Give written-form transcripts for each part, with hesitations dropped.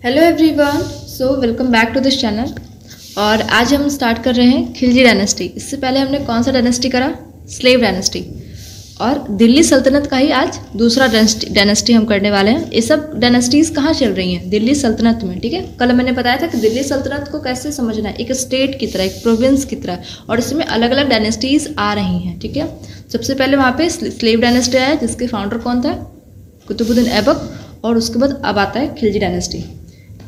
Hello everyone, so welcome back to this channel. और आज हम स्टार्ट कर रहे हैं खिलजी डायनेस्टी। इससे पहले हमने कौन सा डायनेस्टी करा? Slave dynasty. और दिल्ली सल्तनत का ही आज दूसरा डायनेस्टी हम करने वाले हैं। ये सब डायनेस्टीज़ कहाँ चल रही हैं? दिल्ली सल्तनत में। ठीक है, कल मैंने बताया था कि दिल्ली सल्तनत को कैसे समझना है, एक स्टेट की तरह, एक प्रोविंस की तरह, और इसमें अलग अलग डायनेस्टीज़ आ रही हैं। ठीक है, सबसे पहले वहाँ पे स्लेव डायनेस्टी आया जिसके फाउंडर कौन था? कुतुबुद्दीन ऐबक। और उसके बाद अब आता है खिलजी डायनेस्टी।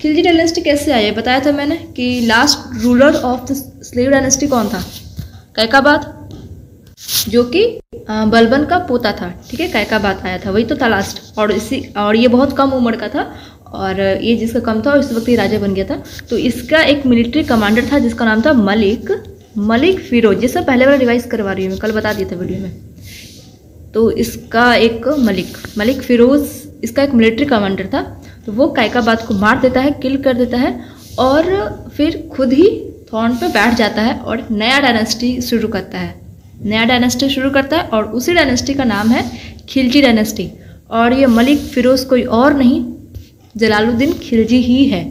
खिलजी डायनेस्टी कैसे आई है बताया था मैंने कि last ruler of the slave dynasty कौन था? कैकाबाद, जो कि बलबन का पोता था। ठीक है, कैकाबाद आया था, वही तो था लास्ट। और ये बहुत कम उम्र का था, और ये जिसका कम था और इस वक्त ये राजा बन गया था। तो इसका एक मिलिट्री कमांडर था जिसका नाम था मलिक फिरोज। ये सब पहले वाला रिवाइज करवा रही हूँ मैं, कल बता दिया था वीडियो में। तो इसका एक मलिक फिरोज इसका एक मिलिट्री कमांडर था। तो वो कैकाबाद को मार देता है, किल कर देता है, और फिर खुद ही थ्रोन पे बैठ जाता है और नया डायनेस्टी शुरू करता है। और उसी डायनेस्टी का नाम है खिलजी डायनेस्टी। और ये मलिक फिरोज कोई और नहीं, जलालुद्दीन खिलजी ही है।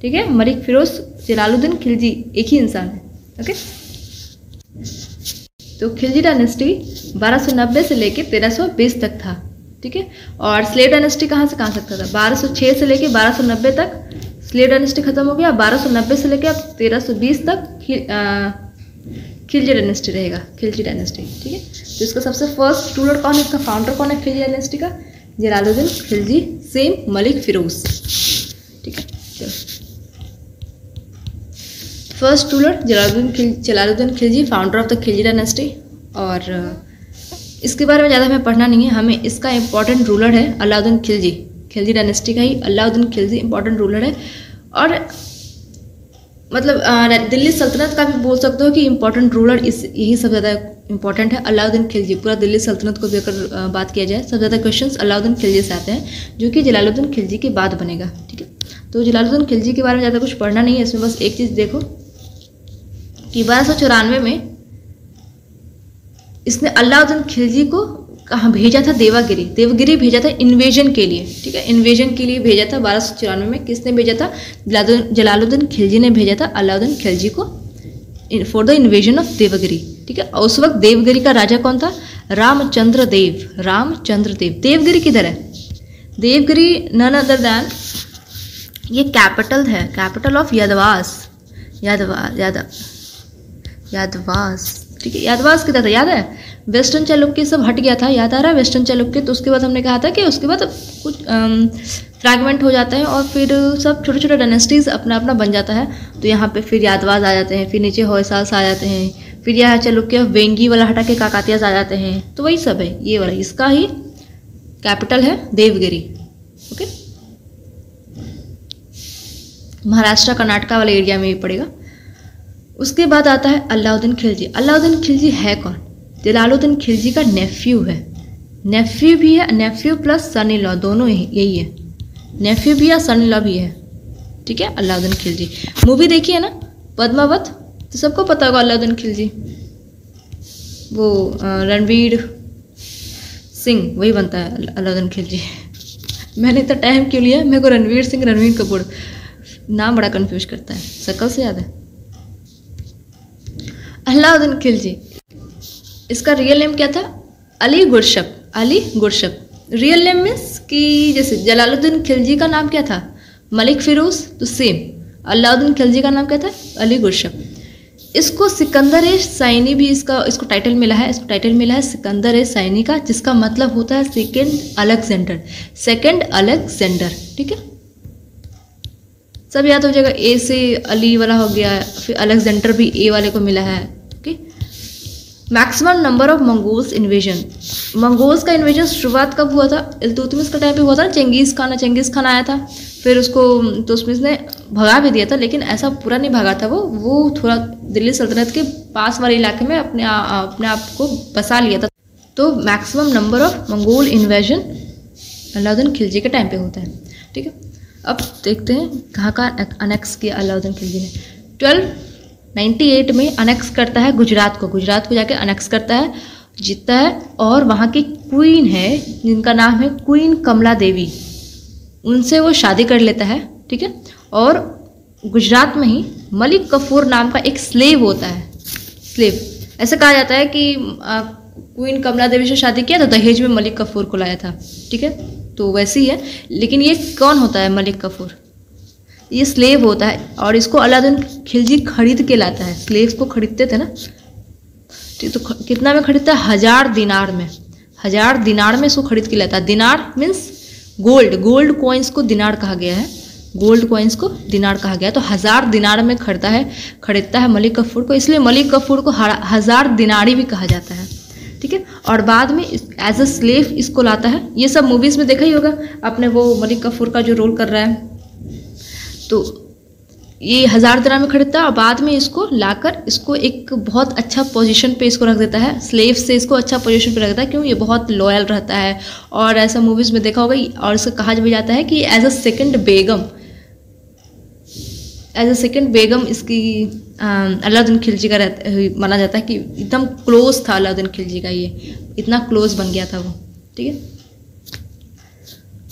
ठीक है, मलिक फिरोज जलालुद्दीन खिलजी एक ही इंसान है। ओके, तो खिलजी डायनेस्टी 1290 से लेके 1320 तक था। ठीक है, और स्लेव डायनेस्टी कहाँ से कहाँ तक था? 1206 से लेके 1290 तक स्लेव डायनेस्टी खत्म हो गया। 1290 से लेके अब 1320 तक खिलजी डायनेस्टी रहेगा, खिलजी डायनेस्टी। ठीक है, तो इसका सबसे फर्स्ट रूलर कौन है, इसका फाउंडर कौन है खिलजी डायनेस्टी का? जलालुद्दीन खिलजी, सेम मलिक फिरोज। ठीक है, चलो first ruler Jalaluddin Khilji, founder of the Khilji dynasty. और इसके बारे में ज़्यादा हमें पढ़ना नहीं है, हमें इसका इंपॉर्टेंट रूलर है अलाउद्दीन खिलजी। खिलजी डायनेस्टी का ही अलाउद्दीन खिलजी इंपॉर्टेंट रूलर है। और मतलब दिल्ली सल्तनत का भी बोल सकते हो कि इंपॉर्टेंट रूलर यही सब ज़्यादा इंपॉर्टेंट है, अलाउद्दीन खिलजी। पूरा दिल्ली सल्तनत को भी अगर बात किया जाए, सब ज़्यादा क्वेश्चंस अलाउद्दीन खिलजी से आते हैं, जो कि जलालुद्दीन खिलजी के बाद बनेगा। ठीक है, तो जलालुद्दीन खिलजी के बारे में ज़्यादा कुछ पढ़ना नहीं है, इसमें बस एक चीज़ देखो कि 1294 में इसने अलाउद्दीन खिलजी को कहाँ भेजा था? देवगिरी भेजा था इन्वेजन के लिए। ठीक है, इन्वेजन के लिए भेजा था 1294 में। किसने भेजा था? जलालुद्दीन खिलजी ने भेजा था अलाउद्दीन खिलजी को for the invasion of Devagiri. ठीक है, और उस वक्त देवगिरी का राजा कौन था? रामचंद्र देव। देवगिरी किधर है? देवगिरी नन अदर देन, ये कैपिटल है, कैपिटल ऑफ यादवास। ठीक है, यादवास किधर था याद है? वेस्टर्न चालुक्य सब हट गया था, याद आ रहा है? वेस्टर्न चालुक्य। तो उसके बाद हमने कहा था कि उसके बाद कुछ फ्रैगमेंट हो जाता है और फिर सब छोटे छोटे डायनेस्टीज अपना अपना बन जाता है। तो यहाँ पे फिर यादवास आ जाते हैं, फिर नीचे होयसाल्स आ जाते हैं, फिर यह चालुक्य वेंगी वाला हटा के काकातियास आ जाते हैं। तो वही सब है, ये वाला इसका ही कैपिटल है देवगिरी। ओके, महाराष्ट्र कर्नाटका वाले एरिया में ही पड़ेगा। उसके बाद आता है अलाउद्दीन खिलजी। अलाउद्दीन खिलजी है कौन? जलालुद्दीन खिलजी का नेफ्यू है। नेफ्यू भी है, nephew plus son in law दोनों यही है। नेफ्यू भी है, सन इन लॉ भी है। ठीक है, अलाउद्दीन खिलजी। मूवी देखी है ना पद्मावत? तो सबको पता होगा अलाउद्दीन खिलजी, वो रणवीर सिंह वही बनता है अलाउद्दीन खिलजी। मैंने इतना टाइम क्यों लिया? मेरे को रणवीर कपूर नाम बड़ा कंफ्यूज करता है, शक्ल से याद है। अलाउद्दीन खिलजी, इसका रियल नेम क्या था? अली गुरशप। रियल नेम मीन्स कि जैसे जलालुद्दीन खिलजी का नाम क्या था? मलिक फिरोज। तो सेम अलाउद्दीन खिलजी का नाम क्या था? अली गुरशप। इसको सिकंदर सैनी भी इसको टाइटल मिला है। सिकंदर सैनी का, जिसका मतलब होता है सेकंड अलेक्जेंडर। ठीक है, सब याद हो जाएगा। ए से अली वाला हो गया, फिर अलेक्जेंडर भी ए वाले को मिला है। Okay, maximum number of Mongols invasion. Mongols का इन्वेजन शुरुआत कब हुआ था? इल्तुतमिश का टाइम पे हुआ था। चेंगिस खान आया था, फिर उसको तुतमिश ने भगा भी दिया था, लेकिन ऐसा पूरा नहीं भागा था। वो थोड़ा दिल्ली सल्तनत के पास वाले इलाके में अपने आप को बसा लिया था। तो maximum number of Mongol invasion Alauddin Khilji के टाइम पे होता है। ठीक है, अब देखते हैं कहाँ कहाँ अनेक्स किया अलाउद्दीन खिलजी ने। 1298 में अनेक्स करता है गुजरात को जाके अनेक्स करता है, जीतता है। और वहाँ की क्वीन है जिनका नाम है क्वीन कमला देवी, उनसे वो शादी कर लेता है। ठीक है। और गुजरात में ही मलिक कफूर नाम का एक स्लेव होता है। स्लेव, ऐसा कहा जाता है कि क्वीन कमला देवी से शादी किया तो दहेज में मलिक कफूर को लाया था, ठीक है। तो वैसे ही है, लेकिन ये कौन होता है मलिक कफूर? ये स्लेव होता है और इसको अलाउद्दीन खिलजी खरीद के लाता है। स्लेव्स को खरीदते थे ना, ठीक, तो कितना में खरीदता है? 1000 दिनार में। 1000 दिनार में इसको खरीद के लाता है। दिनार मीन्स गोल्ड, गोल्ड कॉइन्स को दिनार कहा गया है, गोल्ड कॉइन्स को दिनार कहा गया है। तो 1000 दिनार में खरीदता है मलिक कफूर को, इसलिए मलिक कफूर को 1000 दिनारी भी कहा जाता है, ठीक है। और बाद में एज अ स्लेव इसको लाता है। ये सब मूवीज़ में देखा ही होगा आपने, वो मलिक कफूर का जो रोल कर रहा है। तो ये 1000 दिनार में खरीदता है और बाद में इसको लाकर इसको एक बहुत अच्छा पोजीशन पे इसको रख देता है। स्लेव से इसको अच्छा पोजीशन पे रख देता है, क्यों? ये बहुत लॉयल रहता है। और ऐसा मूवीज़ में देखा होगा, और इसको कहा भी जाता है कि एज अ सेकंड बेगम इसकी अलाउद्दीन खिलजी का माना जाता है कि एकदम क्लोज था अलाउद्दीन खिलजी का, ये इतना क्लोज बन गया था वो, ठीक है।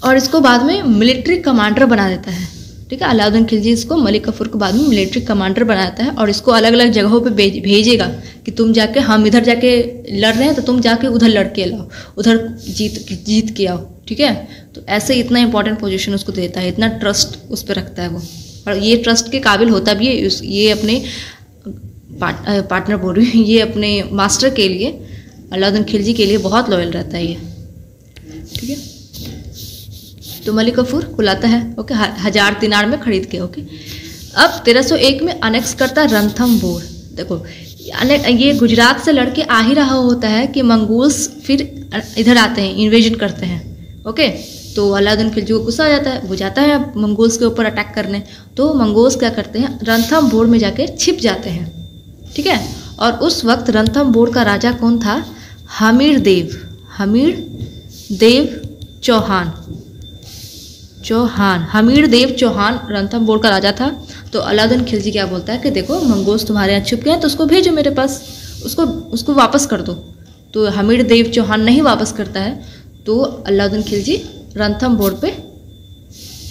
और इसको बाद में मिलिट्री कमांडर बना देता है, ठीक है। अलाउद्दीन खिलजी इसको, मलिक कफूर को बाद में मिलिट्री कमांडर बनाता है और इसको अलग अलग जगहों पे भेजेगा कि तुम जाके, हम इधर जाके लड़ रहे हैं तो तुम जाके उधर लड़ के लाओ, उधर जीत के आओ, ठीक है। तो ऐसे इतना इंपॉर्टेंट पोजीशन उसको देता है, इतना ट्रस्ट उस पर रखता है वो, और ये ट्रस्ट के काबिल होता भी है। ये अपने पार्टनर बोल रही हूँ, ये अपने मास्टर के लिए, अलाउद्दीन खिलजी के लिए बहुत लॉयल रहता है ये, ठीक है। तो मलिक कफूर को लाता है, ओके, 1000 दिनार में खरीद के, ओके। अब 1301 में अनेक्स करता है रणथंभौर। देखो ये गुजरात से लड़के आ ही रहा होता है कि मंगोल्स फिर इधर आते हैं, इन्वेजन करते हैं, ओके। तो अलाउद्दीन खिलजी को गुस्सा आ जाता है, वो जाता है मंगोल्स के ऊपर अटैक करने। तो मंगोल्स क्या करते हैं, रणथंभौर में जाके छिप जाते हैं, ठीक है। और उस वक्त रणथंभौर का राजा कौन था? हमीर देव चौहान। हमीर देव चौहान रणथंभौर का राजा था। तो अलाउद्दीन खिलजी क्या बोलता है कि देखो मंगोल्स तुम्हारे यहाँ छुप गए हैं, तो उसको भेजो मेरे पास, उसको वापस कर दो। तो हमीर देव चौहान नहीं वापस करता है, तो अलाउद्दीन खिलजी रणथंभौर पे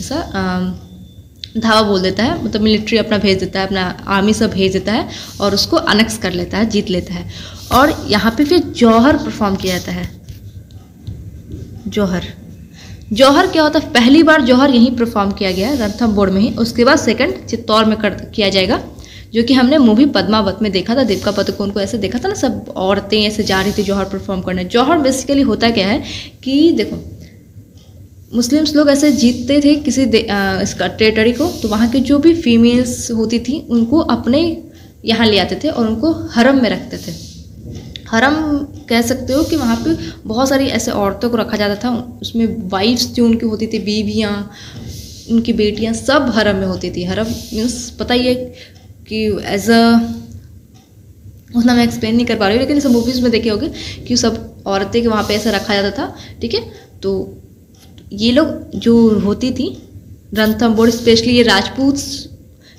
ऐसा धावा बोल देता है, मतलब मिलिट्री अपना भेज देता है, अपना आर्मी सब भेज देता है और उसको अनेक्स कर लेता है, जीत लेता है। और यहाँ पे फिर जौहर परफॉर्म किया जाता है। जौहर क्या होता है? पहली बार जौहर यहीं परफॉर्म किया गया है, रणथंभौर में ही। उसके बाद सेकंड चित्तौड़ में किया जाएगा, जो कि हमने मूवी पद्मावत में देखा था। देविका पादुकोण को ऐसे देखा था ना, सब औरतें ऐसे जा रही थी जौहर परफॉर्म करने। जौहर बेसिकली होता क्या है कि देखो, मुस्लिम्स लोग ऐसे जीतते थे किसी इसका टेरिटरी को, तो वहाँ की जो भी फीमेल्स होती थी उनको अपने यहाँ ले आते थे और उनको हरम में रखते थे। हरम कह सकते हो कि वहाँ पे बहुत सारी ऐसे औरतों को रखा जाता था, उसमें वाइफ्स जो उनकी होती थी, बीवियाँ, उनकी बेटियाँ, सब हरम में होती थी। हरम मीन्स पता ही है कि एज अ, उतना मैं एक्सप्लेन नहीं कर पा रही हूँ, लेकिन सब मूवीज़ में देखे होंगे कि सब औरतें के वहाँ पे ऐसे रखा जाता था, ठीक है। तो ये लोग जो होती थी रणथंभौर, स्पेशली ये राजपूत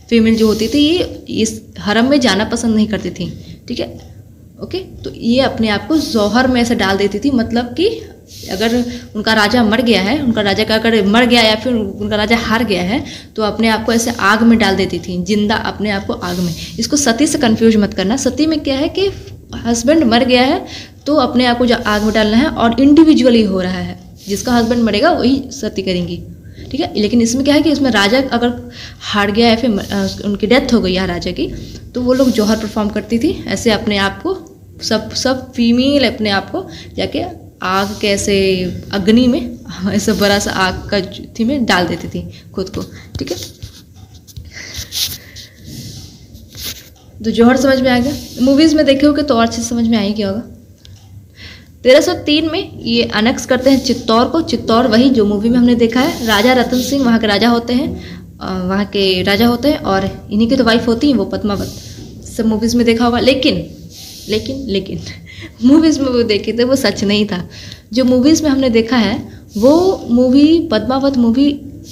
फीमेल जो होती थी, ये इस हरम में जाना पसंद नहीं करती थी, ठीक है, ओके। तो ये अपने आप को जौहर में ऐसे डाल देती थी, मतलब कि अगर उनका राजा मर गया है, उनका राजा का अगर मर गया या फिर उनका राजा हार गया है, तो अपने आप को ऐसे आग में डाल देती थी, जिंदा अपने आप को आग में। इसको सती से कंफ्यूज मत करना। सती में क्या है कि हस्बैंड मर गया है तो अपने आप को जो आग में डालना है, और इंडिविजुअली हो रहा है, जिसका हस्बैंड मरेगा वही सती करेंगी, ठीक है। लेकिन इसमें क्या है कि इसमें राजा अगर हार गया है, फिर उनकी डेथ हो गई है राजा की, तो वो लोग जौहर परफॉर्म करती थी ऐसे अपने आप को, सब फीमेल अपने आप को जाके आग के ऐसे अग्नि में ऐसे बड़ा सा आग का थी में डाल देती थी खुद को, ठीक है। तो जौहर समझ में आ गया। मूवीज़ में देखे होगे तो और अच्छे समझ में आई क्या होगा। 1303 में ये अनेक्स करते हैं चित्तौड़ को। चित्तौड़ वही जो मूवी में हमने देखा है, राजा रतन सिंह वहाँ के राजा होते हैं, और इन्हीं की तो वाइफ होती है वो पद्मावत, सब मूवीज़ में देखा होगा। लेकिन मूवीज़ में वो देखे थे वो सच नहीं था। जो मूवीज़ में हमने देखा है वो मूवी, पद्मावत मूवी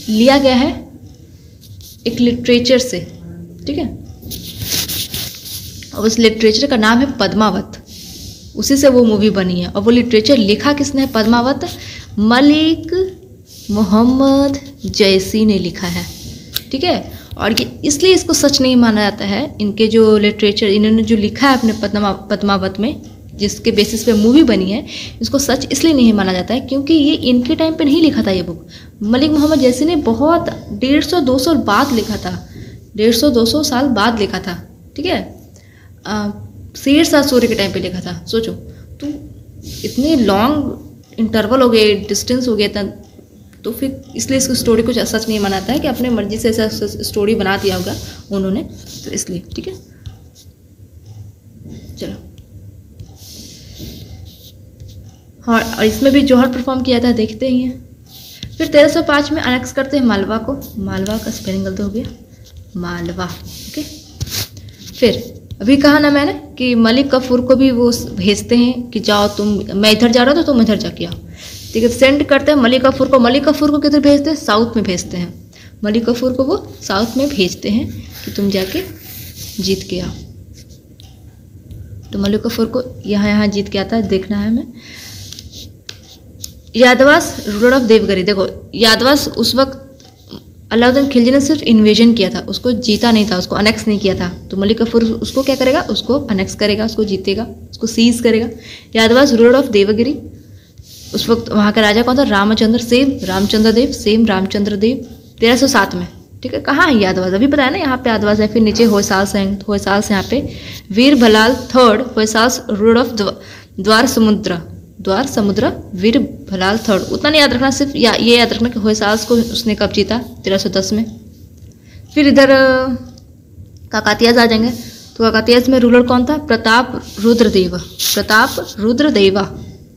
लिया गया है एक लिटरेचर से, ठीक है, और उस लिटरेचर का नाम है पद्मावत, उसी से वो मूवी बनी है। और वो लिटरेचर लिखा किसने है? पद्मावत मलिक मोहम्मद जयसी ने लिखा है, ठीक है। और ये इसलिए इसको सच नहीं माना जाता है, इनके जो लिटरेचर इन्होंने जो लिखा है अपने पद्मावत में, जिसके बेसिस पे मूवी बनी है, इसको सच इसलिए नहीं माना जाता है क्योंकि ये इनके टाइम पे नहीं लिखा था ये बुक। मलिक मोहम्मद जैसी ने बहुत 150-200 बाद लिखा था, 150-200 साल बाद लिखा था, ठीक है। शेर शाह सूरी के टाइम पे लिखा था, सोचो। तो इतने लॉन्ग इंटरवल हो गए, डिस्टेंस हो गया था, तो फिर इसलिए इसको स्टोरी कुछ सच नहीं मनाता है कि अपने मर्जी से ऐसा स्टोरी बना दिया होगा उन्होंने, तो इसलिए, ठीक है। चलो, हाँ, और इसमें भी जौहर परफॉर्म किया था, देखते ही हैं। फिर 1305 में अनेक्स करते हैं मालवा को। मालवा का स्पेलिंग गलत हो गया, मालवा, ओके। फिर अभी कहा ना मैंने कि मलिक कफूर को भी वो भेजते हैं कि जाओ तुम, मैं इधर जा रहा था तो तुम इधर जाके आओ, ठीक है। सेंड करते हैं मलिक कफूर को। मलिक कफूर को किधर भेजते हैं? साउथ में भेजते हैं। मलिक कफूर को वो साउथ में भेजते हैं कि तुम जाके जीत के आओ। तो मलिक कफूर को यहाँ जीत के आता है, देखना है हमें। यादवास रूलर ऑफ देवगिरी, देखो यादवास उस वक्त अलाउद्दीन खिलजी ने सिर्फ इन्वेजन किया था, उसको जीता नहीं था, उसको अनेक्स नहीं किया था। तो मलिक कफूर उसको क्या करेगा? उसको अनेक्स करेगा, उसको जीतेगा, उसको सीज करेगा। यादवास रूलर ऑफ देवगिरी, उस वक्त वहाँ का राजा कौन था? रामचंद्र सेम रामचंद्र देव 1307 में, ठीक है। कहाँ है यादवास? अभी बताया ना, यहाँ पे यादवास है। फिर नीचे होयसाल्स हैं, होयसाल्स यहाँ पे वीर भलाल थर्ड होयसाल्स रूलर ऑफ द्वार समुद्र वीर भलाल थर्ड। उतना नहीं याद रखना, सिर्फ ये याद रखना कि होयसाल्स को उसने कब जीता? 1310 में। फिर इधर काकातियाज आ जाएंगे। तो काकातियाज में रूलर कौन था? प्रताप रुद्रदेवा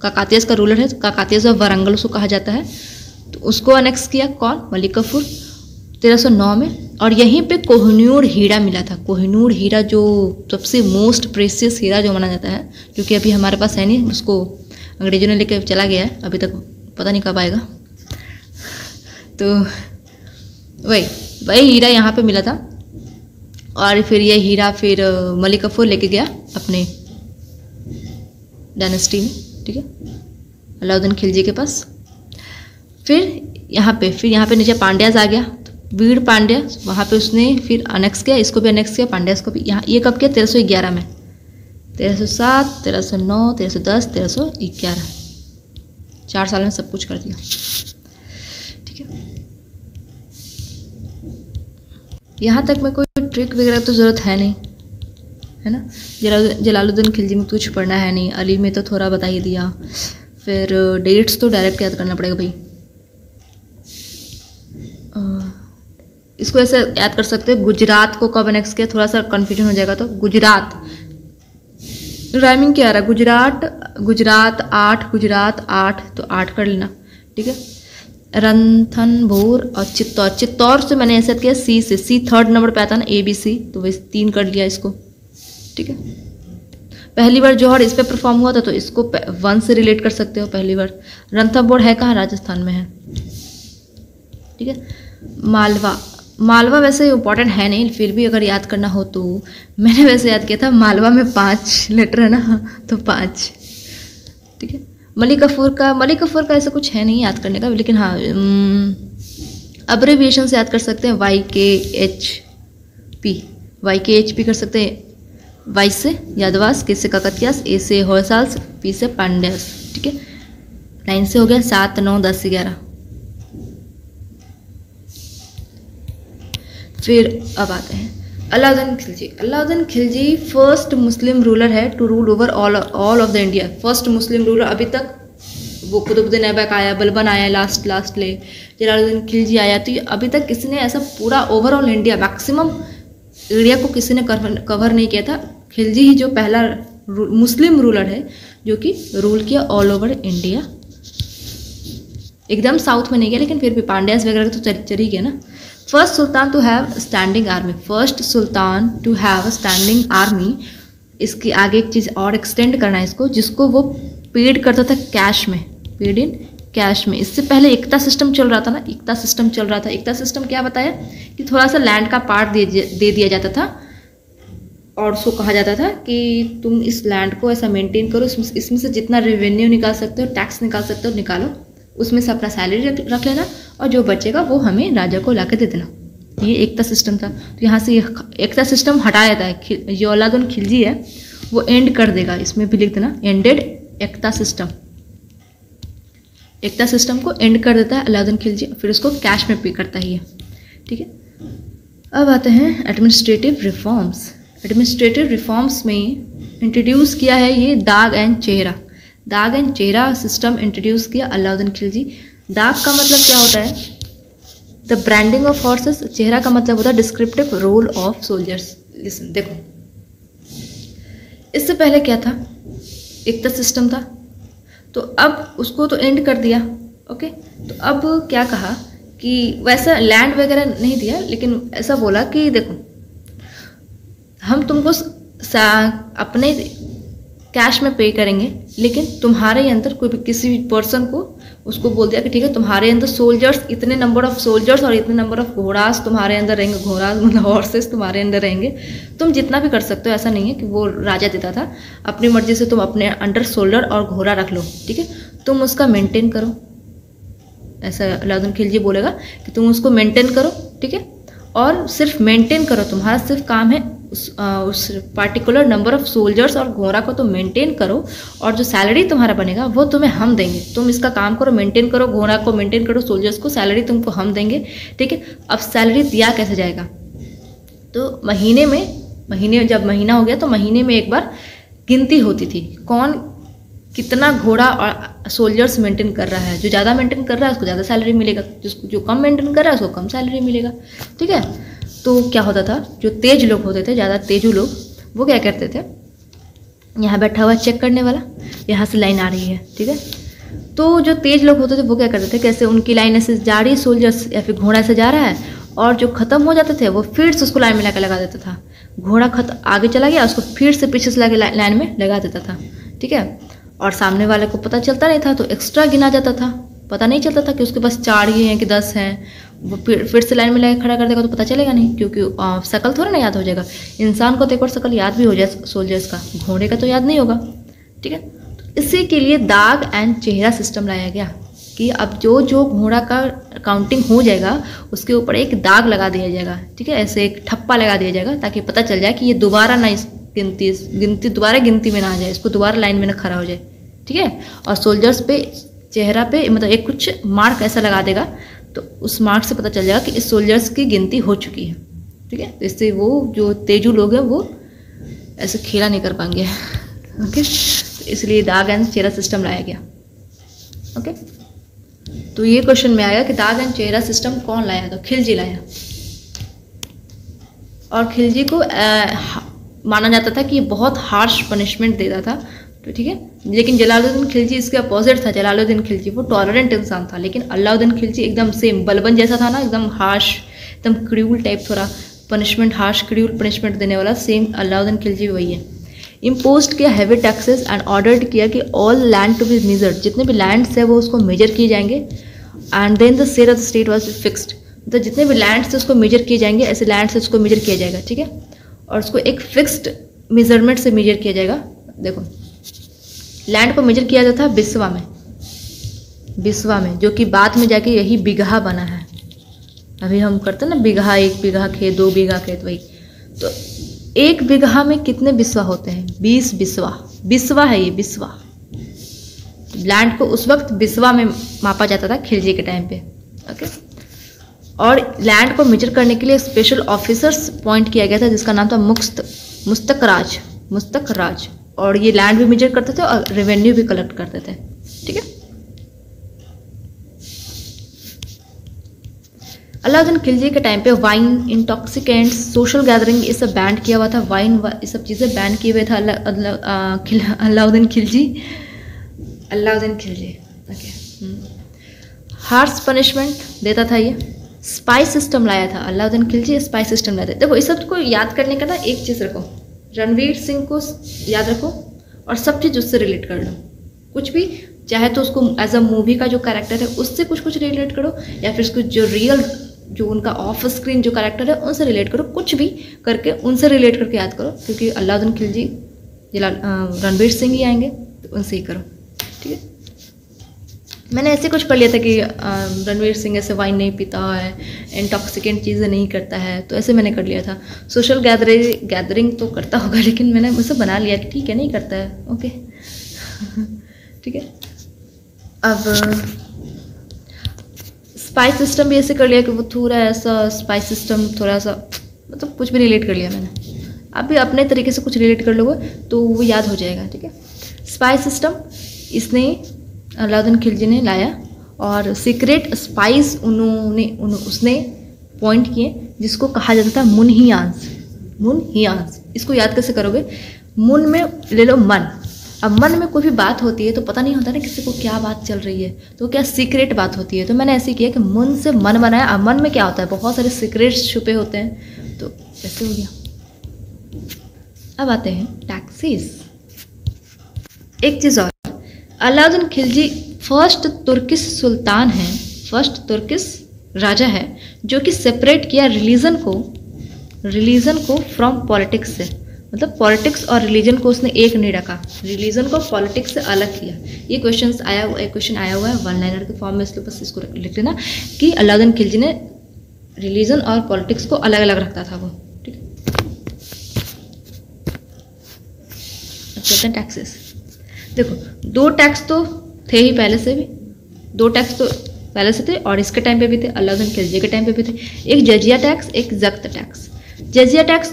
काकातियाज का रूलर है। काकातियाज ऑफ वारंगल उसको कहा जाता है। तो उसको अनेक्स किया कौन? मलिक कफूर 1309 में। और यहीं पे कोहिनूर हीरा मिला था। कोहिनूर हीरा जो सबसे मोस्ट प्रेशियस हीरा जो माना जाता है, जो कि अभी हमारे पास है नहीं, उसको अंग्रेजों ने लेकर चला गया है, अभी तक पता नहीं कब आएगा। तो वही हीरा यहाँ पे मिला था। और फिर ये हीरा फिर मलिक कफूर लेके गया अपने डायनेस्टी में, ठीक है, अलाउद्दीन खिलजी के पास। फिर यहाँ पे नीचे पांड्याज आ गया। तो वीर पांड्या वहाँ पे उसने फिर अनेक्स किया, इसको भी अनेक्स किया, पांड्याज को भी। यहाँ ये कब किया? 1311 में। 1307, 1309, 1310, 1311, 4 साल में सब कुछ कर दिया, ठीक है। यहाँ तक में कोई ट्रिक वगैरह तो ज़रूरत है नहीं, है ना। जलालुद्दीन खिलजी में कुछ पढ़ना है नहीं, अली में तो थोड़ा बता ही दिया। फिर डेट्स तो डायरेक्ट याद करना पड़ेगा भाई। इसको ऐसे याद कर सकते हैं, गुजरात को कब अनेक्स किया, थोड़ा सा कन्फ्यूजन हो जाएगा। तो गुजरात राइमिंग क्या आ रहा है? गुजरात 8, तो 8 कर लेना, ठीक है। रणथंभोर और चित्तौर से मैंने ऐसे किया सी से, सी 3rd नंबर पे आता है ना, ABC, तो वैसे 3 कर लिया इसको, ठीक है। पहली बार जौहर इस पे परफॉर्म हुआ था, तो इसको 1 से रिलेट कर सकते हो पहली बार। रणथंभोर है कहाँ? राजस्थान में है, ठीक है। मालवा वैसे इंपॉर्टेंट है नहीं, फिर भी अगर याद करना हो तो मैंने वैसे याद किया था। मालवा में 5 लेटर है ना, तो 5, ठीक है। मलिक कफूर का ऐसा कुछ है नहीं याद करने का, लेकिन हाँ अब्रेविएशन से याद कर सकते हैं। YKHP कर सकते हैं। Y से यादवास, K से काकतियास, A से होयसाल्स, P से पांड्यास, ठीक है। 9 से हो गया, 7, 9, 10, 11। फिर अब आते हैं Alauddin Khilji first Muslim ruler है to rule over all of the India. First Muslim ruler, अभी तक वो कुतुबुद्दीन ऐबक आया, बलबन आया, लास्ट ले जलालुद्दीन खिलजी आया। तो अभी तक किसी ने ऐसा पूरा ओवरऑल इंडिया, मैक्सिमम इंडिया को किसी ने कवर नहीं किया था। खिलजी ही जो पहला मुस्लिम रूलर है जो कि रूल किया ऑल ओवर इंडिया। एकदम साउथ में नहीं गया, लेकिन फिर भी पांड्यास वगैरह तो चल ही गया ना। First sultan to have standing army, इसके आगे एक चीज़ और एक्सटेंड करना है इसको, जिसको वो पेड करता था कैश में, पेड इन कैश में। इससे पहले एकता सिस्टम चल रहा था ना, एकता सिस्टम क्या बताया कि थोड़ा सा लैंड का पार्ट दे दिया जाता था, और उसको कहा जाता था कि तुम इस लैंड को ऐसा मेंटेन करो, इसमें से जितना रेवेन्यू निकाल सकते हो, टैक्स निकाल सकते हो निकालो, उसमें से अपना सैलरी रख लेना, और जो बचेगा वो हमें राजा को ला के दे देना। ये एकता सिस्टम था, तो यहाँ से एकता सिस्टम हटाया था। जो अलाउद्दीन खिलजी है वो एंड कर देगा, इसमें भी लिख देना एंडेड एकता सिस्टम। एकता सिस्टम को एंड कर देता है अलाउद्दीन खिलजी, फिर उसको कैश में पे करता ही है। ठीक है, अब आते हैं एडमिनिस्ट्रेटिव रिफॉर्म्स। एडमिनिस्ट्रेटिव रिफॉर्म्स में इंट्रोड्यूस किया है ये दाग एंड चेहरा। दाग एंड चेहरा सिस्टम इंट्रोड्यूस किया अलाउद्दीन खिलजी। दाग का मतलब क्या होता है? The branding of horses. चेहरा का मतलब होता है descriptive roll of soldiers. Listen, देखो इससे पहले क्या था? एकता सिस्टम था, तो अब उसको तो एंड कर दिया। ओके, तो अब क्या कहा कि वैसा लैंड वगैरह नहीं दिया, लेकिन ऐसा बोला कि देखो हम तुमको अपने कैश में पे करेंगे, लेकिन तुम्हारे अंदर कोई भी किसी भी पर्सन को उसको बोल दिया कि ठीक है तुम्हारे अंदर सोल्जर्स, इतने नंबर ऑफ सोल्जर्स और इतने नंबर ऑफ घोड़ास तुम्हारे अंदर रहेंगे। घोड़ास मतलब हॉर्सेस तुम्हारे अंदर रहेंगे, तुम जितना भी कर सकते हो। ऐसा नहीं है कि वो राजा देता था, अपनी मर्जी से तुम अपने अंडर सोल्जर और घोड़ा रख लो। ठीक है, तुम उसका मेंटेन करो, ऐसा अलाउद्दीन खिलजी बोलेगा कि तुम उसको मेंटेन करो। ठीक है, और सिर्फ मेंटेन करो, तुम्हारा सिर्फ काम है उस पार्टिकुलर नंबर ऑफ सोल्जर्स और घोड़ा को तुम मेंटेन करो, और जो सैलरी तुम्हारा बनेगा वो तुम्हें हम देंगे। तुम इसका काम करो, मेंटेन करो, घोड़ा को मेंटेन करो, सोल्जर्स को, सैलरी तुमको हम देंगे। ठीक है, अब सैलरी दिया कैसे जाएगा? तो महीने जब महीना हो गया तो महीने में एक बार गिनती होती थी, कौन कितना घोड़ा और सोल्जर्स मेंटेन कर रहा है। जो ज़्यादा मेंटेन कर रहा है उसको ज़्यादा सैलरी मिलेगा, जो कम मेंटेन कर रहा है उसको कम सैलरी मिलेगा। ठीक है, तो क्या होता था, जो तेज लोग होते थे, ज़्यादा तेजू लोग, वो क्या करते थे, यहाँ बैठा हुआ चेक करने वाला, यहाँ से लाइन आ रही है। ठीक है, तो जो तेज लोग होते थे वो क्या करते थे, कैसे उनकी लाइन ऐसे जा रही, सोल्जर्स या फिर घोड़ा से जा रहा है, और जो खत्म हो जाते थे वो फिर से उसको लाइन में लगा देता था। घोड़ा आगे चला गया, उसको फिर से पीछे से लाके लाइन में लगा देता था। ठीक है, और सामने वाले को पता चलता नहीं था, तो एक्स्ट्रा गिना जाता था। पता नहीं चलता था कि उसके पास 4 ही हैं कि 10 हैं। वो फिर से लाइन में लगा खड़ा कर देगा तो पता चलेगा नहीं, क्योंकि शकल थोड़ा ना याद हो जाएगा। इंसान को तो एक बार शकल याद भी हो जाए सोल्जर्स का, घोड़े का तो याद नहीं होगा। ठीक है, तो इसी के लिए दाग एंड चेहरा सिस्टम लाया गया कि अब जो घोड़ा का काउंटिंग हो जाएगा उसके ऊपर एक दाग लगा दिया जाएगा। ठीक है, ऐसे एक ठप्पा लगा दिया जाएगा ताकि पता चल जाए कि ये दोबारा ना गिनती दोबारा गिनती में ना आ जाए, इसको दोबारा लाइन में ना खड़ा हो जाए। ठीक है, और सोल्जर्स पे चेहरा पे मतलब एक कुछ मार्क ऐसा लगा देगा, तो उस मार्क से पता चल जाएगा कि इस सोल्जर्स की गिनती हो चुकी है। ठीक है, तो इससे वो जो तेजू लोग हैं वो ऐसे खेला नहीं कर पाएंगे। ओके, तो इसलिए दाग एंड चेहरा सिस्टम लाया गया। ओके, तो ये क्वेश्चन में आएगा कि दाग एंड चेहरा सिस्टम कौन लाया? तो खिलजी लाया, और खिलजी को माना जाता था कि ये बहुत हार्श पनिशमेंट देता था। तो ठीक है, लेकिन जलालुद्दीन खिलजी इसके अपोजिट था। जलालुद्दीन खिलजी वो टॉलरेंट इंसान था, लेकिन अलाउद्दीन खिलजी एकदम सेम बलबन जैसा था ना, एकदम हार्श, एकदम क्रूल टाइप, थोड़ा पनिशमेंट हार्श क्रूल पनिशमेंट देने वाला। सेम अलाउद्दीन खिलजी वही है। इम्पोज किया हैवी टैक्सेस एंड ऑर्डर्ड किया कि all land to be measured, जितने भी लैंड्स है वो उसको मेजर किए जाएंगे। And then the share of the state was fixed, तो जितने भी लैंड से उसको मेजर किए जाएंगे, ऐसे लैंड से उसको मेजर किया जाएगा। ठीक है, और उसको एक फिक्स्ड मेजरमेंट से मेजर किया जाएगा। देखो लैंड को मेजर किया जाता है बिस्वा में, जो कि बाद में जाके यही बीघा बना है। अभी हम करते हैं ना बीघा, 1 बीघा खेत, 2 बीघा खेत, वही। तो 1 बीघा में कितने बिस्वा होते हैं? 20 बिस्वा। बिस्वा है ये, बिस्वा। लैंड को उस वक्त बिस्वा में मापा जाता था खिलजी के टाइम पे। ओके, और लैंड को मेजर करने के लिए स्पेशल ऑफिसर्स अपॉइंट किया गया था जिसका नाम था मुस्तक राज, और ये लैंड भी मेजर करते थे और रेवेन्यू भी कलेक्ट करते थे। ठीक है, अलाउद्दीन खिलजी के टाइम पे वाइन, इंटॉक्सिकेंट्स, सोशल गैदरिंग ये सब बैन किया हुआ था। वाइन ये सब चीज़ें बैन किए हुए था Alauddin Khilji. Okay, harsh punishment देता था ये। स्पाई सिस्टम लाया था अलाउद्दीन खिलजी, स्पाई सिस्टम लाया था। देखो इस सब को याद करने का ना एक चीज़ रखो, रणवीर सिंह को याद रखो और सब चीज़ उससे रिलेट कर लो। कुछ भी चाहे तो उसको एज अ मूवी का जो कैरेक्टर है उससे कुछ रिलेट करो, या फिर उसको जो रियल जो उनका ऑफ स्क्रीन जो कैरेक्टर है उनसे रिलेट करो। कुछ भी करके उनसे रिलेट करके याद करो, क्योंकि अलाउद्दीन खिलजी रणवीर सिंह ही आएंगे तो उनसे ही करो। ठीक है। मैंने ऐसे कुछ पढ़ लिया था कि रणवीर सिंह ऐसे वाइन नहीं पीता है, इंटॉक्सिकेंट चीज़ें नहीं करता है, तो ऐसे मैंने कर लिया था। सोशल गैदरिंग तो करता होगा, लेकिन मैंने मुझसे बना लिया कि ठीक है नहीं करता है, ओके ठीक है। अब स्पाइस सिस्टम भी ऐसे कर लिया कि वो थोड़ा ऐसा स्पाइस सिस्टम थोड़ा सा मतलब कुछ भी रिलेट कर लिया मैंने। आप भी अपने तरीके से कुछ रिलेट कर लोगे तो वो याद हो जाएगा, ठीक है। स्पाइस सिस्टम इसने अलाउद्दीन खिलजी ने लाया और सीक्रेट स्पाइस उसने पॉइंट किए जिसको कहा जाता था मुनहियांस। मुनहियांस इसको याद कैसे करोगे? मुन में ले लो मन। अब मन में कोई भी बात होती है तो पता नहीं होता ना किसी को क्या बात चल रही है, तो क्या सीक्रेट बात होती है। तो मैंने ऐसे किया कि मुन से मन बनाया। अब मन में क्या होता है, बहुत सारे सीक्रेट्स छुपे होते हैं, तो ऐसे हो गया। अब आते हैं टैक्सीज। एक चीज़ और, अलाउद्दीन खिलजी फर्स्ट तुर्किश सुल्तान हैं, फर्स्ट तुर्किश राजा है जो कि सेपरेट किया रिलीजन को फ्रॉम पॉलिटिक्स से। मतलब पॉलिटिक्स और रिलीजन को उसने एक नहीं रखा, रिलीजन को पॉलिटिक्स से अलग किया। ये क्वेश्चन आया हुआ है वन लाइनर के फॉर्म में, इसलिए बस इसको लिख लेना कि अलाउद्दीन खिलजी ने रिलीजन और पॉलिटिक्स को अलग अलग रखता था वो, ठीक है। चलते हैं टैक्सेस। देखो, दो टैक्स तो थे ही पहले से भी, दो टैक्स तो पहले से थे और इसके टाइम पे भी थे, अलाउद्दीन खिलजी के टाइम पे भी थे। एक जजिया टैक्स, एक जख्त टैक्स। जजिया टैक्स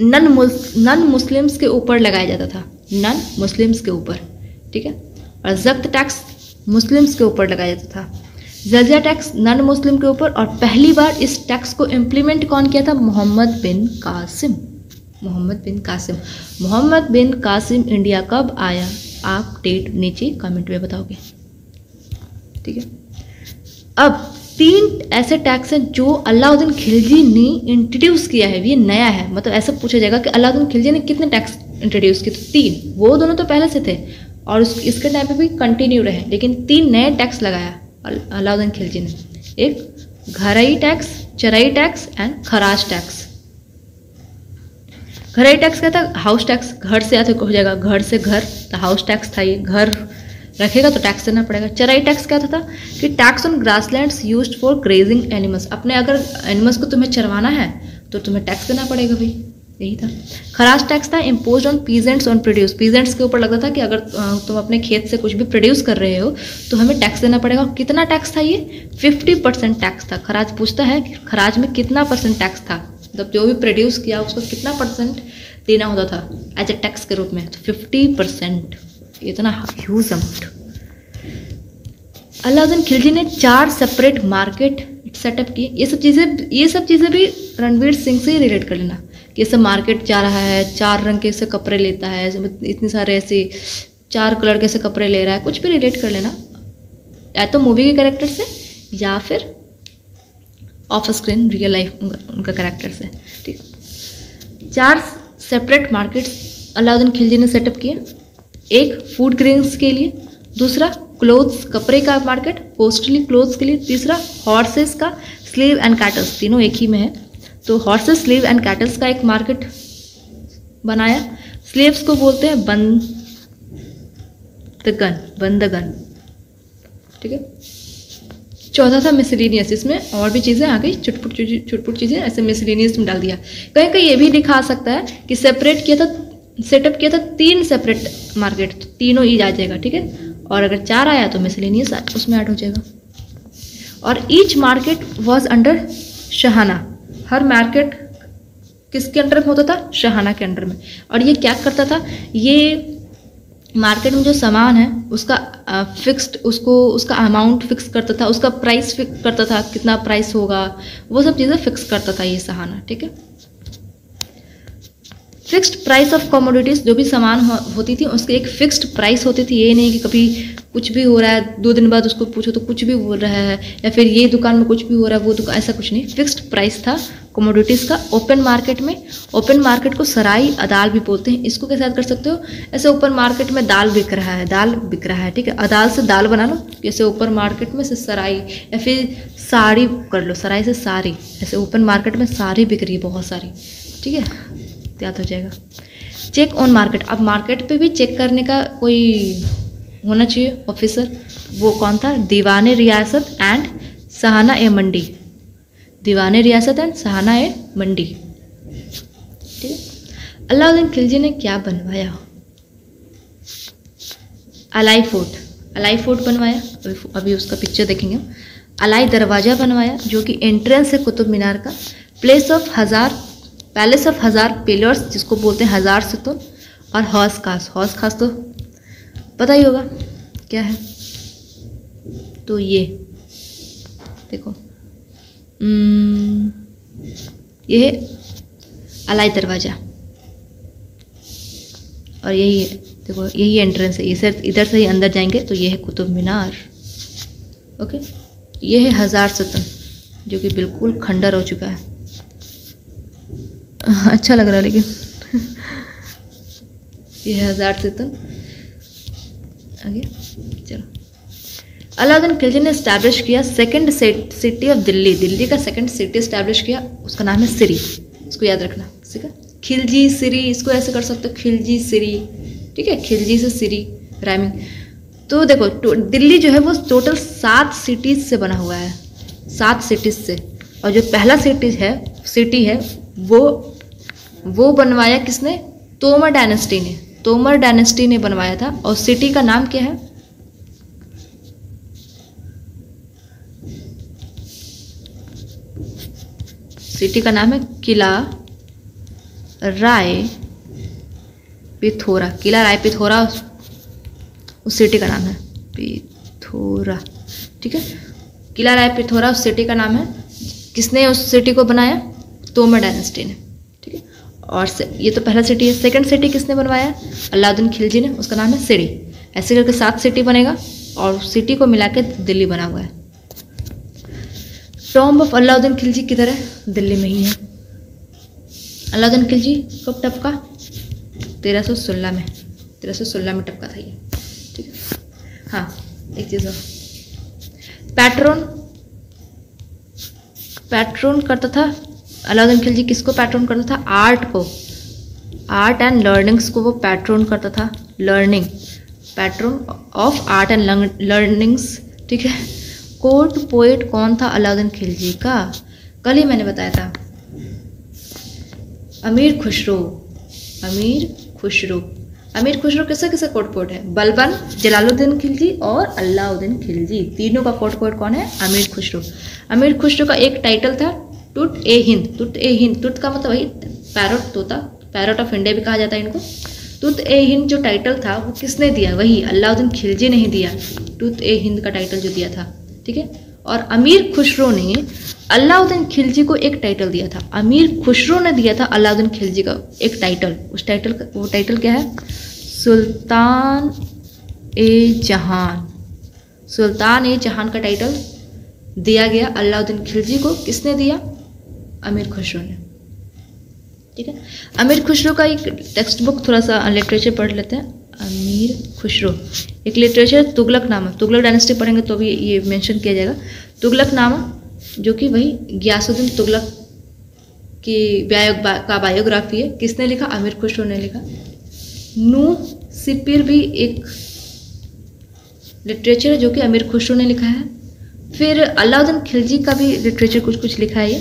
नन मुस्लिम्स के ऊपर लगाया जाता था, नन मुस्लिम्स के ऊपर, ठीक है। और जख्त टैक्स मुस्लिम्स के ऊपर लगाया जाता था। जजिया टैक्स नन मुस्लिम के ऊपर, और पहली बार इस टैक्स को इम्प्लीमेंट कौन किया था? मोहम्मद बिन कासिम। मोहम्मद बिन कासिम इंडिया कब आया? आप डेट नीचे कमेंट में बताओगे, ठीक है। अब 3 ऐसे टैक्स हैं जो अलाउद्दीन खिलजी ने इंट्रोड्यूस किया है, ये नया है। मतलब ऐसा पूछा जाएगा कि अलाउद्दीन खिलजी ने कितने टैक्स इंट्रोड्यूस किए, तो 3। वो दोनों तो पहले से थे और इसके टाइम पे भी कंटिन्यू रहे, लेकिन 3 नए टैक्स लगाया अलाउद्दीन खिलजी ने। एक घरई टैक्स, चराई टैक्स एंड खराज टैक्स। घरई टैक्स क्या था? हाउस टैक्स, घर से आते हो जाएगा, घर से घर, तो हाउस टैक्स था ये, घर रखेगा तो टैक्स देना पड़ेगा। चराई टैक्स क्या था कि tax on grasslands used for grazing animals. अपने अगर एनिमल्स को तुम्हें चरवाना है तो तुम्हें टैक्स देना पड़ेगा भाई, यही था। खराज टैक्स था impose on peasants on produce. Peasants के ऊपर लगता था कि अगर तुम अपने खेत से कुछ भी प्रोड्यूस कर रहे हो तो हमें टैक्स देना पड़ेगा। कितना टैक्स था ये? 50% टैक्स था। खराज पूछता है कि खराज में कितना % टैक्स था, मतलब जो भी प्रोड्यूस किया उसको कितना % देना होता था एज ए टैक्स के रूप में, तो 50%, इतना ह्यूज अमाउंट। अलाउद्दीन खिलजी ने 4 सेपरेट मार्केट सेटअप किए। ये सब चीज़ें भी रणवीर सिंह से ही रिलेट कर लेना कि ऐसे मार्केट जा रहा है, 4 रंग के ऐसे कपड़े लेता है, इतने सारे ऐसे 4 कलर के ऐसे कपड़े ले रहा है, कुछ भी रिलेट कर लेना, या तो मूवी के कैरेक्टर से या फिर ऑफ स्क्रीन रियल लाइफ उनका कैरेक्टर से, ठीक। 4 सेपरेट मार्केट्स अलाउद्दीन खिलजी ने सेटअप किए। एक फूड ग्रेन्स के लिए, दूसरा क्लोथ्स कपड़े का मार्केट, कोस्टली क्लोथ्स के लिए, तीसरा हॉर्सेस का, स्लेव एंड कैटल्स, तीनों एक ही में है, तो हॉर्सेस, स्लेव एंड कैटल्स का एक मार्केट बनाया। स्लेव्स को बोलते हैं बंदगन, ठीक है। चौथा था मिसलेनियस, इसमें और भी चीज़ें आ गई, छुटपुट चीज़ें ऐसे मिसलेनियस में डाल दिया। कहीं कहीं ये भी दिखा सकता है कि सेटअप किया था 3 सेपरेट मार्केट, तो तीनों ही आ जाएगा, ठीक है। और अगर 4 आया तो मिसलेनियस उसमें ऐड हो जाएगा। और each market was under Shahana. Her market किसके अंडर में होता था? शहाना के अंडर में। और ये क्या करता था? ये मार्केट में जो सामान है उसका फिक्स्ड, उसका अमाउंट फिक्स करता था, उसका प्राइस फिक्स करता था, कितना प्राइस होगा, वो सब चीज़ें फिक्स करता था ये शहाना, ठीक है। फिक्स्ड प्राइस ऑफ कमोडिटीज़, जो भी सामान होती थी उसकी एक फिक्स्ड प्राइस होती थी। ये नहीं कि कभी कुछ भी हो रहा है 2 दिन बाद उसको पूछो तो कुछ भी बोल रहा है, या फिर ये दुकान में कुछ भी हो रहा है वो दुकान, ऐसा कुछ नहीं, फिक्स्ड प्राइस था कमोडिटीज़ का। ओपन मार्केट को सराई अदाल भी बोलते हैं। इसको कैसे याद कर सकते हो? ऐसे ओपन मार्केट में दाल बिक रहा है, ठीक है, अदाल से दाल बना लो, जैसे ओपन मार्केट में से सराई, या फिर साड़ी कर लो, सराई से साड़ी, ऐसे ओपन मार्केट में साड़ी बिक रही है बहुत सारी, ठीक है, याद हो जाएगा। चेक ऑन मार्केट, अब मार्केट पे भी चेक करने का कोई होना चाहिए ऑफिसर, वो कौन था? दीवाने रियासत एंड सहाना ए मंडी, दीवाने रियासत एंड सहाना ए मंडी। ठीक है। अलाउद्दीन खिलजी ने क्या बनवाया? अलाई फोर्ट, अलाई फोर्ट बनवाया, अभी उसका पिक्चर देखेंगे। अलाई दरवाज़ा बनवाया जो कि एंट्रेंस है कुतुब मीनार का। प्लेस ऑफ हज़ार, पैलेस ऑफ हज़ार पिलर्स जिसको बोलते हैं हज़ार सुतून। और हौस खास, हौस खास तो पता ही होगा क्या है। तो ये देखो, ये है अलाई दरवाज़ा और यही है, देखो यही एंट्रेंस है। इधर से ही अंदर जाएंगे तो ये है कुतुब मीनार। ओके, ये है हज़ार सुतून जो कि बिल्कुल खंडर हो चुका है। अच्छा लग रहा है लेकिन ये है हज़ार सुतून। आगे चलो। अलाउद्दीन खिलजी ने इस्टेब्लिश किया second city of Delhi, Delhi का सेकंड सिटी इस्टेब्लिश किया, उसका नाम है सिरी। इसको याद रखना, ठीक है। खिलजी सिरी, इसको ऐसे कर सकते हो, खिलजी सिरी, ठीक है। खिलजी से सिरी राइमिंग। तो देखो दिल्ली जो है वो टोटल 7 सिटीज़ से बना हुआ है, 7 सिटीज़ से। और जो पहला सिटी है वो बनवाया किसने? तोमर डायनेस्टी ने, तोमर डायनेस्टी ने बनवाया था। और सिटी का नाम क्या है? सिटी का नाम है किला राय पिथौरा। किला राय पिथौरा उस सिटी का नाम है, पिथौरा, ठीक है। किला राय पिथौरा उस सिटी का नाम है। किसने उस सिटी को बनाया? तोमर डायनेस्टी ने, ठीक है। और ये तो पहला सिटी है। सेकंड सिटी किसने बनवाया? अलाउद्दीन खिलजी ने, उसका नाम है सिरी। ऐसे करके 7 सिटी बनेगा और सिटी को मिला के दिल्ली बना हुआ है। टॉम्ब ऑफ अलाउद्दीन खिलजी किधर है? दिल्ली में ही है। अलाउद्दीन खिलजी कब टपका? 1316 में, 1316 में टपका था ये, ठीक है। हाँ, एक चीज़ और, पैट्रोन करता था अलाउद्दीन खिलजी। किसको पैट्रोन करता था? आर्ट को, आर्ट एंड लर्निंग्स को वो पैट्रोन करता था। Learning, patron of art and learnings, ठीक है। कोर्ट पोएट कौन था अलाउद्दीन खिलजी का? कल ही मैंने बताया था, अमीर खुसरो। अमीर खुसरो, अमीर खुसरो किसका किसका कोर्ट पोएट है? बलबन, जलालुद्दीन खिलजी और अलाउद्दीन खिलजी, तीनों का कोर्ट पोएट कौन है? अमीर खुसरो। अमीर खुसरो का एक टाइटल था टुट ए हिंद। टुट ए हिंद, टुट का मतलब वही पैरोट, तोता, पैरोट ऑफ इंडिया भी कहा जाता है इनको। टुट ए हिंद जो टाइटल था वो किसने दिया? वही अलाउद्दीन खिलजी ने ही दिया, टुट ए हिंद का टाइटल जो दिया था, ठीक है। और अमीर खुसरो ने अलाउद्दीन खिलजी को एक टाइटल दिया था। अमीर खुसरो ने दिया था अलाउद्दीन खिलजी का एक टाइटल। उस टाइटल का, वो टाइटल क्या है? सुल्तान ए जहान। सुल्तान ए जहान का टाइटल दिया गया अलाउद्दीन खिलजी को। किसने दिया? अमीर खुसरो ने, ठीक है। अमीर खुसरो का एक टेक्स्ट बुक, थोड़ा सा लिटरेचर पढ़ लेते हैं। अमीर खुसरो, एक लिटरेचर तुगलकनामा, तुगलक डायनेस्टी पढ़ेंगे तो भी ये मेंशन किया जाएगा। तुगलकनामा जो कि वही गियासुद्दीन तुगलक की बायोग्राफी है। किसने लिखा? अमीर खुसरो ने लिखा। नूह सिपिर भी एक लिटरेचर है जो कि अमीर खुसरो ने लिखा है। फिर अलाउद्दीन खिलजी का भी लिटरेचर कुछ कुछ लिखा है। ये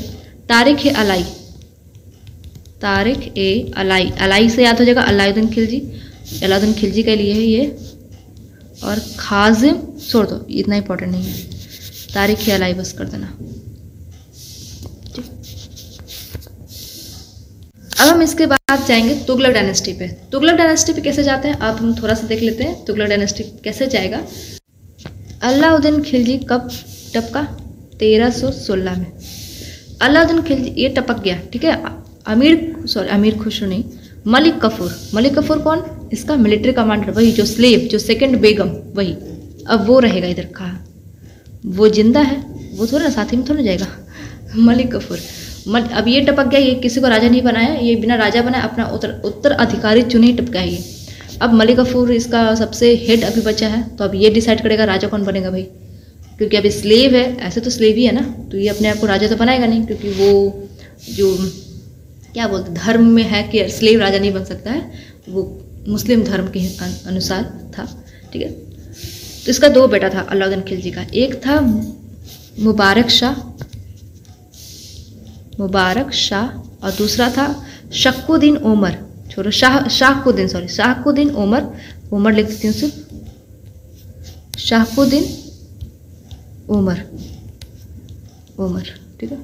तारिख ए अलाई, तारिख ए अलाई, अलाई से याद हो जाएगा अलाउद्दीन खिलजी, अलाउद्दीन खिलजी के लिए है ये। और खाजिम छोड़ दो, इतना इंपॉर्टेंट नहीं है, तारीख अलाई बस कर देना। अब हम इसके बाद जाएंगे तुगलक डायनेस्टी पे। तुगलक डायनेस्टी पे कैसे जाते हैं अब हम थोड़ा सा देख लेते हैं। तुगलक डायनेस्टी कैसे जाएगा? अलाउद्दीन खिलजी कब टपका? 1316 में। अलाउद्दीन खिलजी ये टपक गया, ठीक है। अमीर खुसरो नहीं, मलिक कफूर। मलिक कफूर कौन? इसका मिलिट्री कमांडर, वही जो स्लेव, जो सेकंड बेगम, वही। अब वो रहेगा इधर, कहा वो जिंदा है, वो थोड़ा साथी में थोड़ा जाएगा। मलिक कफूर, अब ये टपक गया, ये किसी को राजा नहीं बनाया, ये बिना राजा बनाया अपना उत्तराधिकारी चुने ही टपका है ये। अब मलिक कफूर इसका सबसे हेड अभी बचा है, तो अब ये डिसाइड करेगा राजा कौन बनेगा भाई, क्योंकि अभी स्लेव है, ऐसे तो स्लेव ही है ना, तो ये अपने आप को राजा तो बनाएगा नहीं, क्योंकि वो जो क्या बोलते धर्म में है कि स्लेव राजा नहीं बन सकता है, वो मुस्लिम धर्म के अनुसार था, ठीक है। तो इसका दो बेटा था अलाउद्दीन खिलजी का, एक था मुबारक शाह और दूसरा था शक्कुद्दीन ओमर। छोड़ो, शाहकुद्दीन ओमर लिख देती हूँ सिर्फ, शाहकुद्दीन ओमर, ठीक है।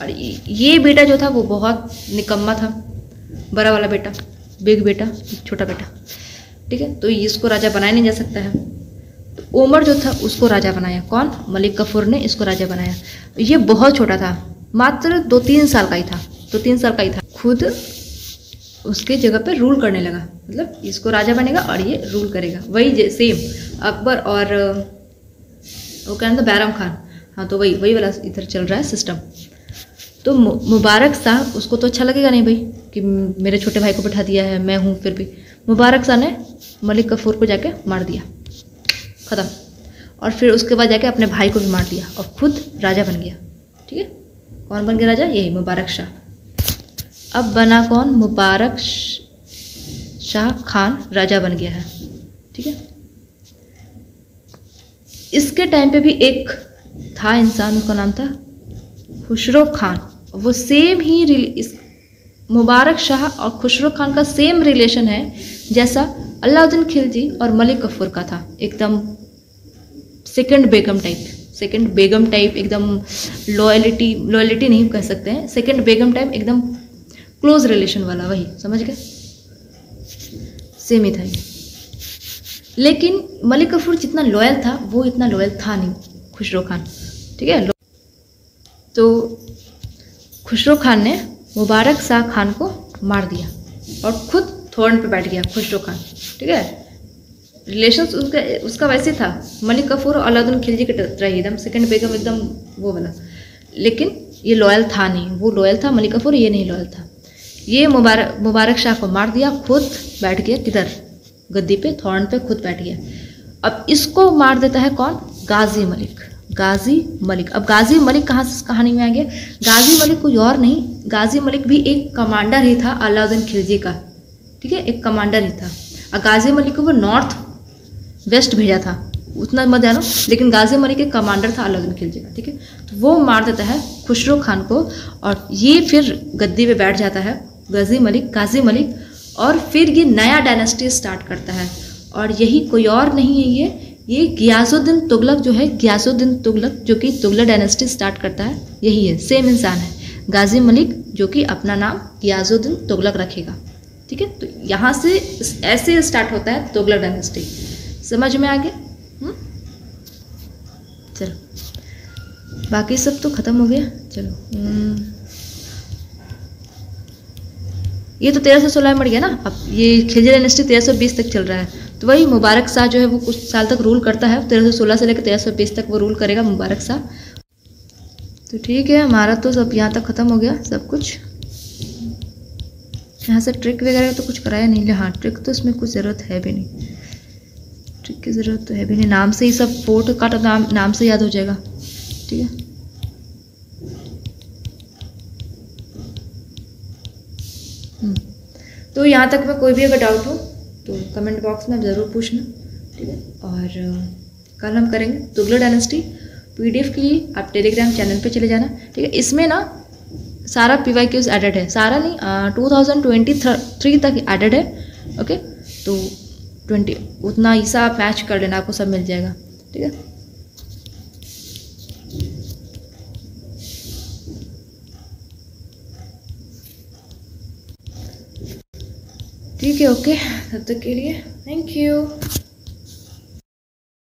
और ये बेटा जो था वो बहुत निकम्मा था, बड़ा वाला बेटा, बिग बेटा, छोटा बेटा, ठीक है। तो इसको राजा बनाया नहीं जा सकता है। तो ओमर जो था उसको राजा बनाया, कौन? मलिक कफूर ने इसको राजा बनाया। ये बहुत छोटा था, मात्र 2-3 साल का ही था। खुद उसके जगह पे रूल करने लगा, मतलब इसको राजा बनेगा और ये रूल करेगा। वही सेम अकबर और वो क्या नाम था, बैरम खान, हाँ, तो वही वाला इधर चल रहा है सिस्टम। तो मुबारक शाह, उसको तो अच्छा लगेगा नहीं भाई कि मेरे छोटे भाई को बैठा दिया है, मैं हूँ फिर भी। मुबारक शाह ने मलिक कफूर को जाके मार दिया, ख़त्म। और फिर उसके बाद जाके अपने भाई को भी मार दिया और खुद राजा बन गया, ठीक है। कौन बन गया राजा? यही मुबारक शाह। अब बना कौन? मुबारक शाह खान राजा बन गया है, ठीक है। इसके टाइम पे भी एक था इंसान, उसका नाम था खुसरो खान। वो सेम ही मुबारक शाह और खुसरो खान का सेम रिलेशन है जैसा अलाउद्दीन खिलजी और मलिक कफूर का था, एकदम सेकंड बेगम टाइप, एकदम लॉयलिटी नहीं कह सकते हैं, सेकंड बेगम टाइप, एकदम क्लोज रिलेशन वाला, वही समझ गए, सेम ही था ये। लेकिन मलिक कफूर जितना लॉयल था वो इतना लॉयल था नहीं खुसरो खान, ठीक है। तो खुसरो खान ने मुबारक शाह खान को मार दिया और खुद थ्रोन पे बैठ गया खुसरो खान, ठीक है। रिलेशंस उसका वैसे था, मलिक कफूर और अलाउद्दीन खिलजी के तरह एकदम सेकंड बेगम, एकदम वो वाला। लेकिन ये लॉयल था नहीं, वो लॉयल था मलिक कफूर, ये नहीं लॉयल था। ये मुबारक शाह को मार दिया, खुद बैठ गया किधर? गद्दी पे, थ्रोन पे खुद बैठ गया। अब इसको मार देता है कौन? गाजी मलिक। अब गाजी मलिक कहाँ से कहानी में आ गया? गाजी मलिक कोई और नहीं, गाजी मलिक भी एक कमांडर ही था अलाउद्दीन खिलजी का, ठीक है, एक कमांडर ही था। और गाजी मलिक को वो नॉर्थ वेस्ट भेजा था, उतना मत जानो, लेकिन गाजी मलिक एक कमांडर था अलाउद्दीन खिलजी का, ठीक है। तो वो मार देता है खुसरो खान को और ये फिर गद्दी पे बैठ जाता है गाजी मलिक, और फिर ये नया डायनेस्टी स्टार्ट करता है। और यही कोई और नहीं है, ये गियासुद्दीन तुगलक जो है, जो कि तुगलक डायनेस्टी स्टार्ट करता है, यही है, सेम इंसान है, गाजी मलिक, जो कि अपना नाम गियासुद्दीन तुगलक रखेगा, ठीक है। तो यहाँ से ऐसे स्टार्ट होता है तुगलक डायनेस्टी, समझ में आ गया? चलो, बाकी सब तो खत्म हो गया। चलो, ये तो 1316 में मर गया ना। अब ये खिलजी डायनेस्टी 1320 तक चल रहा है। तो वही मुबारक शाह जो है वो कुछ साल तक रूल करता है, 1316 से लेकर 1320 तक वो रूल करेगा मुबारक शाह। तो ठीक है, हमारा तो सब यहाँ तक ख़त्म हो गया सब कुछ। यहाँ से ट्रिक वगैरह तो कुछ कराया नहीं, हाँ ट्रिक तो इसमें कुछ ज़रूरत है भी नहीं, ट्रिक की ज़रूरत तो है भी नहीं, नाम से ही सब फोर्ट का नाम से याद हो जाएगा, ठीक है। तो यहाँ तक में कोई भी अगर डाउट हो तो कमेंट बॉक्स में आप ज़रूर पूछना, ठीक है। और कल हम करेंगे तुगलक डायनेस्टी। PDF के लिए आप टेलीग्राम चैनल पे चले जाना, ठीक है। इसमें ना सारा PYQs एडेड है, सारा नहीं, 2023 तक एडेड है, ओके। तो 20 उतना ऐसा आप मैच कर लेना, आपको सब मिल जाएगा, ठीक है। ठीक है, ओके, तब तक के लिए थैंक यू।